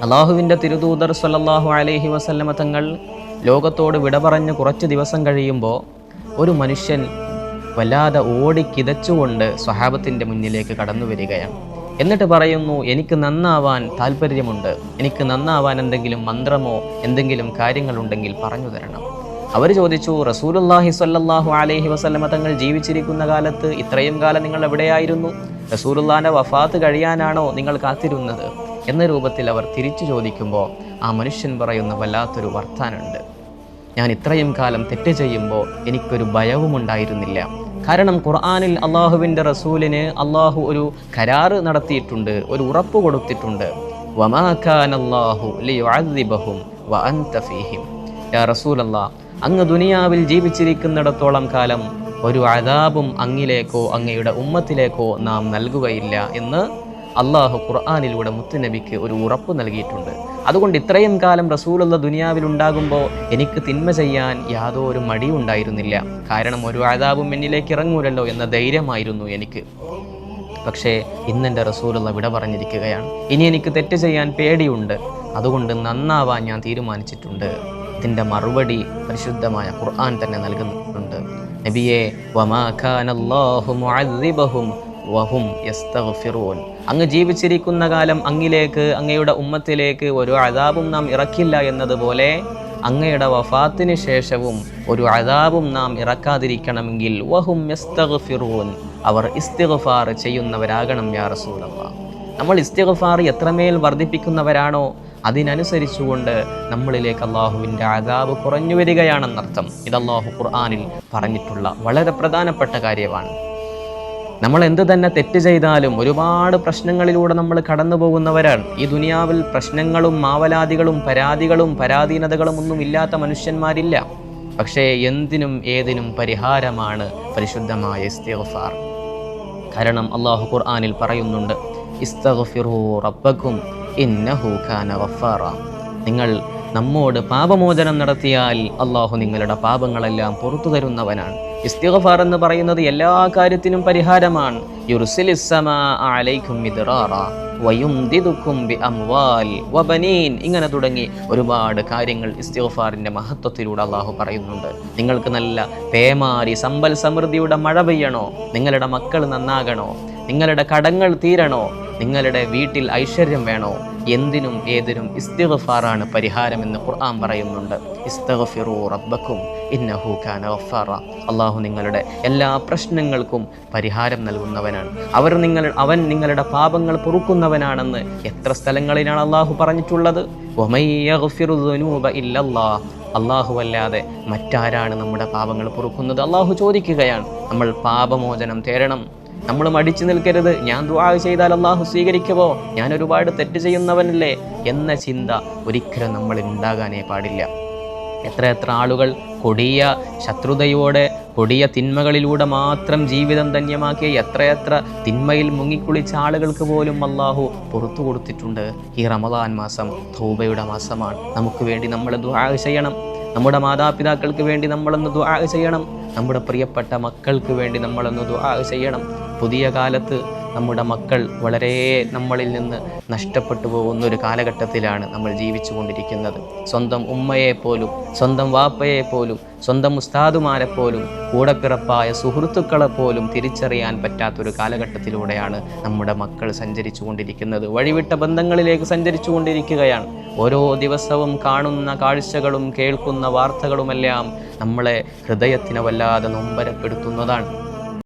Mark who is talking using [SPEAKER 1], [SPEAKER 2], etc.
[SPEAKER 1] അള്ളാഹുവിൻ്റെ തിരുദൂതർ സ്വല്ലല്ലാഹു അലൈഹി വസല്ലമ തങ്ങൾ ലോകത്തോട് വിട പറഞ്ഞ് കുറച്ച് ദിവസം കഴിയുമ്പോൾ ഒരു മനുഷ്യൻ വല്ലാതെ ഓടിക്കിതച്ചുകൊണ്ട് സ്വഹാബത്തിൻ്റെ മുന്നിലേക്ക് കടന്നു വരികയാണ്. എന്നിട്ട് പറയുന്നു, എനിക്ക് നന്നാവാൻ താല്പര്യമുണ്ട്, എനിക്ക് നന്നാവാൻ എന്തെങ്കിലും മന്ത്രമോ എന്തെങ്കിലും കാര്യങ്ങളുണ്ടെങ്കിൽ പറഞ്ഞു തരണം. അവർ ചോദിച്ചു, റസൂലുള്ളാഹി സ്വല്ലല്ലാഹു അലൈഹി വസല്ലമ തങ്ങൾ ജീവിച്ചിരിക്കുന്ന കാലത്ത് ഇത്രയും കാലം നിങ്ങൾ എവിടെയായിരുന്നു? റസൂലുള്ളാഹിൻ്റെ വഫാത്ത് കഴിയാനാണോ നിങ്ങൾ കാത്തിരുന്നത് എന്ന രൂപത്തിൽ അവർ തിരിച്ചു ചോദിക്കുമ്പോൾ ആ മനുഷ്യൻ പറയുന്ന വല്ലാത്തൊരു വർത്താനുണ്ട്. ഞാൻ ഇത്രയും കാലം തെറ്റ് ചെയ്യുമ്പോൾ എനിക്കൊരു ഭയവും ഉണ്ടായിരുന്നില്ല. കാരണം ഖുർആനിൽ അള്ളാഹുവിൻ്റെ റസൂലിന് അള്ളാഹു ഒരു കരാറ് നടത്തിയിട്ടുണ്ട്, ഒരു ഉറപ്പ് കൊടുത്തിട്ടുണ്ട്. വമാ കാനല്ലാഹു ലിയുഅദ്ദിബഹും വഅൻത ഫീഹിം. യാ റസൂലല്ലാഹ്, അങ്ങ് ദുനിയാവിൽ ജീവിച്ചിരിക്കുന്നിടത്തോളം കാലം ഒരു അദാബും അങ്ങിലേക്കോ അങ്ങയുടെ ഉമ്മത്തിലേക്കോ നാം നൽകുകയില്ല എന്ന് അള്ളാഹു ഖുർആനിലൂടെ മുത്തുനബിക്ക് ഒരു ഉറപ്പ് നൽകിയിട്ടുണ്ട്. അതുകൊണ്ട് ഇത്രയും കാലം റസൂലുള്ള ദുനിയാവിൽ ഉണ്ടാകുമ്പോൾ എനിക്ക് തിന്മ ചെയ്യാൻ യാതൊരു മടിയും ഉണ്ടായിരുന്നില്ല. കാരണം ഒരു അദാബും എന്നിലേക്ക് ഇറങ്ങൂലല്ലോ എന്ന ധൈര്യമായിരുന്നു എനിക്ക്. പക്ഷേ ഇന്നെൻ്റെ റസൂലുള്ള വിട പറഞ്ഞിരിക്കുകയാണ്. ഇനി എനിക്ക് തെറ്റ് ചെയ്യാൻ പേടിയുണ്ട്. അതുകൊണ്ട് നന്നാവാൻ ഞാൻ തീരുമാനിച്ചിട്ടുണ്ട്. ഇതിൻ്റെ മറുപടി പരിശുദ്ധമായ ഖുർആൻ തന്നെ നൽകുന്നുണ്ട്. നബിയെ, വമാ കാനല്ലാഹു മുഅദ്ദിബഹും വഹും യസ്തഗ്ഫിറൂൻ. അങ്ങ് ജീവിച്ചിരിക്കുന്ന കാലം അങ്ങിലേക്ക് അങ്ങയുടെ ഉമ്മത്തിലേക്ക് ഒരു അദാബും നാം ഇറക്കില്ല എന്നതുപോലെ അങ്ങയുടെ വഫാത്തിന് ശേഷവും ഒരു അദാബും നാം ഇറക്കാതിരിക്കണമെങ്കിൽ വഹും യസ്തഗ്ഫിറൂൻ, അവർ ഇസ്തിഗ്ഫാർ ചെയ്യുന്നവരാകണം യാ റസൂലല്ലാഹ്. നമ്മൾ ഇസ്തിഗ്ഫാർ എത്രമേൽ വർദ്ധിപ്പിക്കുന്നവരാണോ അതിനനുസരിച്ചുകൊണ്ട് നമ്മളിലേക്ക് അള്ളാഹുവിൻ്റെ അദാബ് കുറഞ്ഞു വരികയാണെന്നർത്ഥം. ഇത് അള്ളാഹു ഖുർആനിൽ പറഞ്ഞിട്ടുള്ള വളരെ പ്രധാനപ്പെട്ട കാര്യമാണ്. നമ്മൾ എന്ത് തന്നെ തെറ്റ് ചെയ്താലും ഒരുപാട് പ്രശ്നങ്ങളിലൂടെ നമ്മൾ കടന്നു പോകുന്നവരാണ്. ഈ ദുനിയാവിൽ പ്രശ്നങ്ങളും മാവലാദികളും പരാതികളും പരാധീനതകളും ഒന്നും ഇല്ലാത്ത മനുഷ്യന്മാരില്ല. പക്ഷേ എന്തിനും ഏതിനും പരിഹാരമാണ് പരിശുദ്ധമായ ഇസ്തിഗ്ഫാർ. കാരണം അള്ളാഹു ഖുർആനിൽ പറയുന്നുണ്ട്, ഇസ്തഗ്ഫിറൂ റബ്ബക്കും ഇന്നഹു കാന ഗഫാറ. നിങ്ങൾ നമ്മോട് പാപമോചനം നടത്തിയാൽ അള്ളാഹു നിങ്ങളുടെ പാപങ്ങളെല്ലാം പുറത്തു തരുന്നവനാണ്. ഇസ്തിഗ്ഫാർ എന്ന് പറയുന്നത് എല്ലാ കാര്യത്തിനും പരിഹാരമാണ്. യുർസിലിസ് സമാഅ അലൈക്കും മിദ്റാറ വയുംദിദുക്കും ബിഅംവാൽ വബനീൻ. ഇങ്ങനെ തുടങ്ങി ഒരുപാട് കാര്യങ്ങൾ ഇസ്തിഗ്ഫാറിൻ്റെ മഹത്വത്തിലൂടെ അള്ളാഹു പറയുന്നുണ്ട്. നിങ്ങൾക്ക് നല്ല പേമാരി സമ്പൽ സമൃദ്ധിയുടെ മഴ പെയ്യണോ? നിങ്ങളുടെ മക്കൾ നന്നാകണോ? നിങ്ങളുടെ കടങ്ങൾ തീരണോ? നിങ്ങളുടെ വീട്ടിൽ ഐശ്വര്യം വേണോ? എന്തിനും ഏതിനും ഇസ്തിഗ്ഫാറാണ് പരിഹാരമെന്ന് ഖുർആൻ പറയുന്നുണ്ട്. ഇസ്തഗ്ഫിറൂ റബ്ബക്കും ഇന്നഹു കാന ഗഫാറ. അള്ളാഹു നിങ്ങളുടെ എല്ലാ പ്രശ്നങ്ങൾക്കും പരിഹാരം നൽകുന്നവനാണ്. അവൻ നിങ്ങളുടെ പാപങ്ങൾ പൊറുക്കുന്നവനാണെന്ന് എത്ര സ്ഥലങ്ങളിലാണ് അള്ളാഹു പറഞ്ഞിട്ടുള്ളത്. വമൻ യഗ്ഫിറു ദുനൂബ ഇല്ലല്ലാഹ്. അല്ലാഹുവല്ലാതെ മറ്റാരാണ് നമ്മുടെ പാപങ്ങൾ പൊറുക്കുന്നത്? അള്ളാഹു ചോദിക്കുകയാണ്. നമ്മൾ പാപമോചനം തേടണം. നമ്മൾ മടിച്ചു നിൽക്കരുത്. ഞാൻ ദുആ ചെയ്താൽ അള്ളാഹു സ്വീകരിക്കുമോ, ഞാൻ ഒരുപാട് തെറ്റ് ചെയ്യുന്നവനല്ലേ എന്ന ചിന്ത ഒരിക്കലും നമ്മളിൽ ഉണ്ടാകാനേ പാടില്ല. എത്ര ആളുകൾ കൊടിയ ശത്രുതയോടെ കൊടിയ തിന്മകളിലൂടെ മാത്രം ജീവിതം ധന്യമാക്കിയ എത്ര തിന്മയിൽ മുങ്ങിക്കുളിച്ച ആളുകൾക്ക് പോലും അള്ളാഹു പുറത്തു കൊടുത്തിട്ടുണ്ട്. ഈ റമദാൻ മാസം തൗബയുടെ മാസമാണ്. നമുക്ക് വേണ്ടി നമ്മൾ ദുആ ചെയ്യണം. നമ്മുടെ മാതാപിതാക്കൾക്ക് വേണ്ടി നമ്മളൊന്ന് ദുആ ചെയ്യണം. നമ്മുടെ പ്രിയപ്പെട്ട മക്കൾക്ക് വേണ്ടി നമ്മളൊന്ന് ദുആ ചെയ്യണം. പുതിയ കാലത്ത് നമ്മുടെ മക്കൾ വളരെ നമ്മളിൽ നിന്ന് നഷ്ടപ്പെട്ടു പോകുന്ന ഒരു കാലഘട്ടത്തിലാണ് നമ്മൾ ജീവിച്ചു കൊണ്ടിരിക്കുന്നത്. സ്വന്തം ഉമ്മയെപ്പോലും സ്വന്തം വാപ്പയെപ്പോലും സ്വന്തം ഉസ്താദുമാരെപ്പോലും കൂടെപ്പിറപ്പായ സുഹൃത്തുക്കളെപ്പോലും തിരിച്ചറിയാൻ പറ്റാത്തൊരു കാലഘട്ടത്തിലൂടെയാണ് നമ്മുടെ മക്കൾ സഞ്ചരിച്ചു കൊണ്ടിരിക്കുന്നത്. വഴിവിട്ട ബന്ധങ്ങളിലേക്ക് സഞ്ചരിച്ചു കൊണ്ടിരിക്കുകയാണ്. ഓരോ ദിവസവും കാണുന്ന കാഴ്ചകളും കേൾക്കുന്ന വാർത്തകളുമെല്ലാം നമ്മളെ ഹൃദയത്തിനെ വല്ലാതെ നൊമ്പരപ്പെടുത്തുന്നതാണ്.